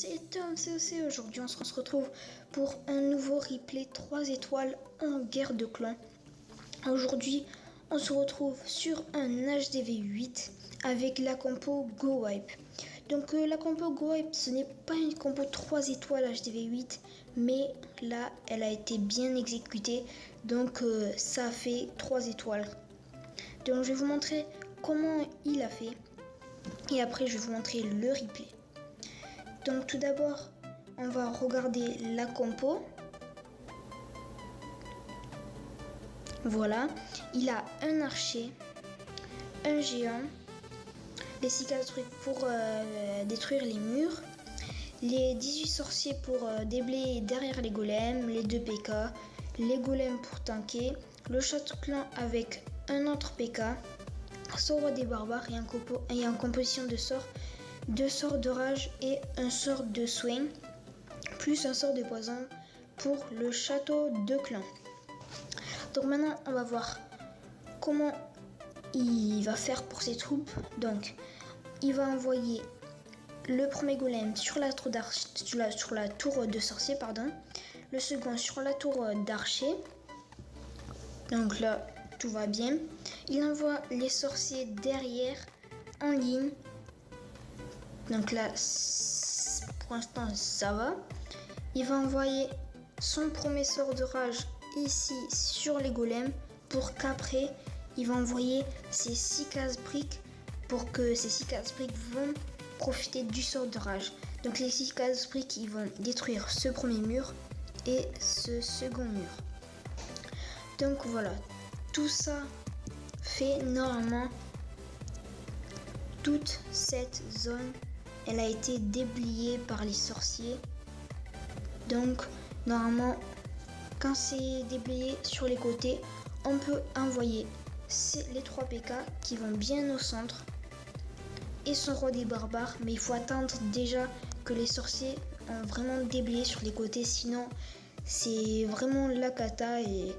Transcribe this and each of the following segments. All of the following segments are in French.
c'est Tom COC. Aujourd'hui, on se retrouve pour un nouveau replay 3 étoiles en guerre de clans. Aujourd'hui, on se retrouve sur un HDV 8 avec la compo Go Wipe. Donc la compo Go Wipe, ce n'est pas une compo 3 étoiles HDV 8, mais là, elle a été bien exécutée. Donc ça fait 3 étoiles. Donc je vais vous montrer comment il a fait. Et après, je vais vous montrer le replay. Donc tout d'abord, on va regarder la compo. Voilà, il a un archer, un géant, les 6 trucs pour détruire les murs, les 18 sorciers pour déblayer derrière les golems, les 2 PK, les golems pour tanker, le château clan avec un autre PK, son roi des barbares et en composition de sorts, 2 sorts de rage et un sort de soin, plus un sort de poison pour le château de clan. Donc maintenant, on va voir comment il va faire pour ses troupes. Donc, il va envoyer le premier golem sur la tour de sorcier, le second sur la tour d'archer. Donc là, tout va bien. Il envoie les sorciers derrière en ligne. Donc là, pour l'instant, ça va. Il va envoyer son premier sort de rage ici sur les golems pour qu'après, il va envoyer ses 6 cases briques pour que ces 6 cases briques vont profiter du sort de rage. Donc les 6 cases briques, ils vont détruire ce premier mur et ce second mur. Donc voilà, tout ça fait normalement toute cette zone, elle a été déblayée par les sorciers. Donc normalement, quand c'est déblayé sur les côtés, on peut envoyer les 3 PK qui vont bien au centre et son roi des barbares, mais il faut attendre déjà que les sorciers ont vraiment déblayé sur les côtés, sinon c'est vraiment la cata et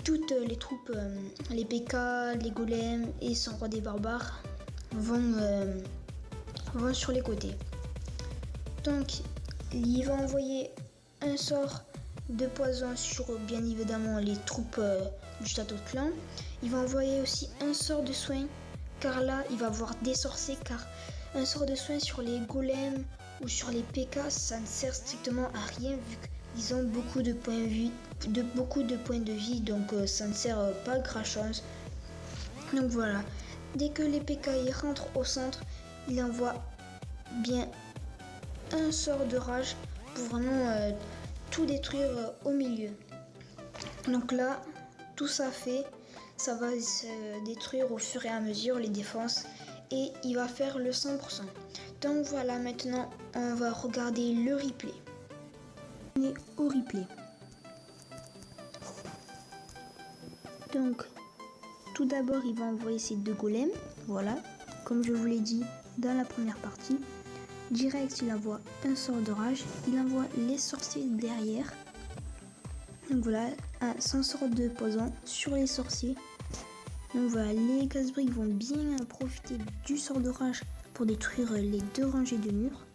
toutes les troupes, les PK, les golems et son roi des barbares vont sur les côtés. Donc il va envoyer un sort de poison sur bien évidemment les troupes du château de clan. Il va envoyer aussi un sort de soin car là il va avoir des sorciers, car un sort de soin sur les golems ou sur les PK ça ne sert strictement à rien vu qu'ils ont beaucoup de points de vie, donc ça ne sert pas grand chose. Donc voilà, dès que les PK ils rentrent au centre, il envoie bien un sort de rage pour vraiment tout détruire au milieu. Donc là, tout ça ça va se détruire au fur et à mesure les défenses et il va faire le 100%. Donc voilà, maintenant on va regarder le replay. On est au replay. Donc tout d'abord il va envoyer ses 2 golems, voilà, comme je vous l'ai dit dans la première partie. Direct il envoie un sort de rage, il envoie les sorciers derrière. Donc voilà, son sort de poison sur les sorciers. Donc voilà, les casse-briques vont bien profiter du sort de rage pour détruire les 2 rangées de murs.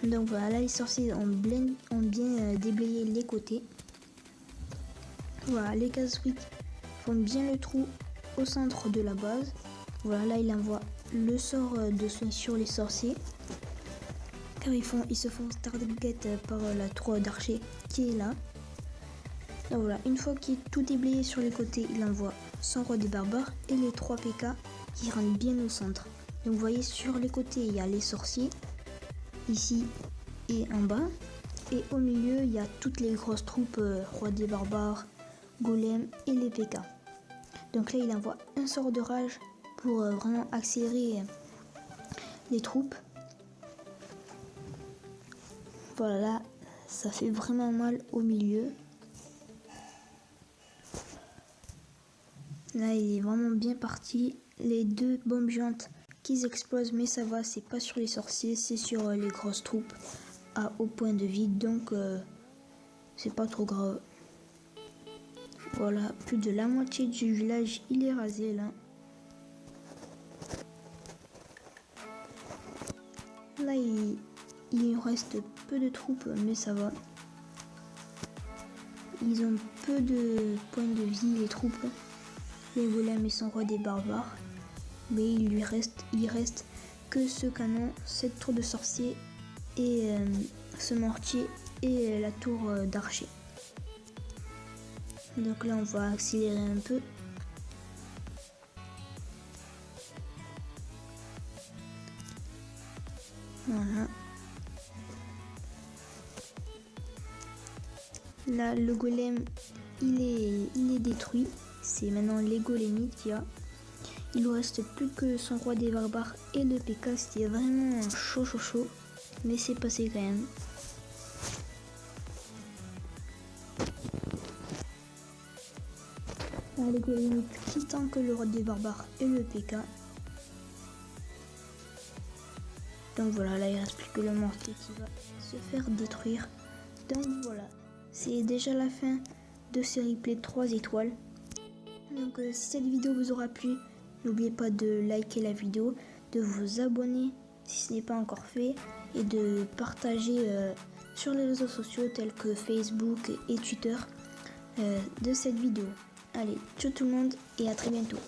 Donc voilà, là les sorciers ont bien déblayé les côtés. Voilà, les casse-briques font bien le trou au centre de la base. Voilà, là il envoie le sort de soin sur les sorciers, car ils se font target par la tour d'archer qui est là. Donc voilà, une fois que tout est déblayé sur les côtés, il envoie son roi des barbares et les 3 PK qui rentrent bien au centre. Donc vous voyez, sur les côtés il y a les sorciers ici et en bas, et au milieu il y a toutes les grosses troupes, roi des barbares, golem et les PK. Donc là il envoie un sort de rage pour vraiment accélérer les troupes. Voilà, là, ça fait vraiment mal au milieu. Là il est vraiment bien parti. Les 2 bombes géantes qui explosent, mais ça va, c'est pas sur les sorciers, c'est sur les grosses troupes à haut point de vie, donc c'est pas trop grave. Voilà, plus de la moitié du village il est rasé là. Là il reste peu de troupes, mais ça va. Ils ont peu de points de vie, les troupes. Les golems et son roi des barbares. Mais il reste que ce canon, cette tour de sorcier et ce mortier et la tour d'archer. Donc là on va accélérer un peu. Voilà. Là le golem il est détruit. C'est maintenant les golémites qu'il y a. Il ne reste plus que son roi des barbares et le P.K. C'était vraiment chaud. Mais c'est passé quand même. Là, les golémites qui tankent le roi des barbares et le P.K. Donc voilà, là il ne reste plus que le mortier qui va se faire détruire. Donc voilà, c'est déjà la fin de ce replay 3 étoiles. Donc si cette vidéo vous aura plu, n'oubliez pas de liker la vidéo, de vous abonner si ce n'est pas encore fait et de partager sur les réseaux sociaux tels que Facebook et Twitter de cette vidéo. Allez, ciao tout le monde et à très bientôt.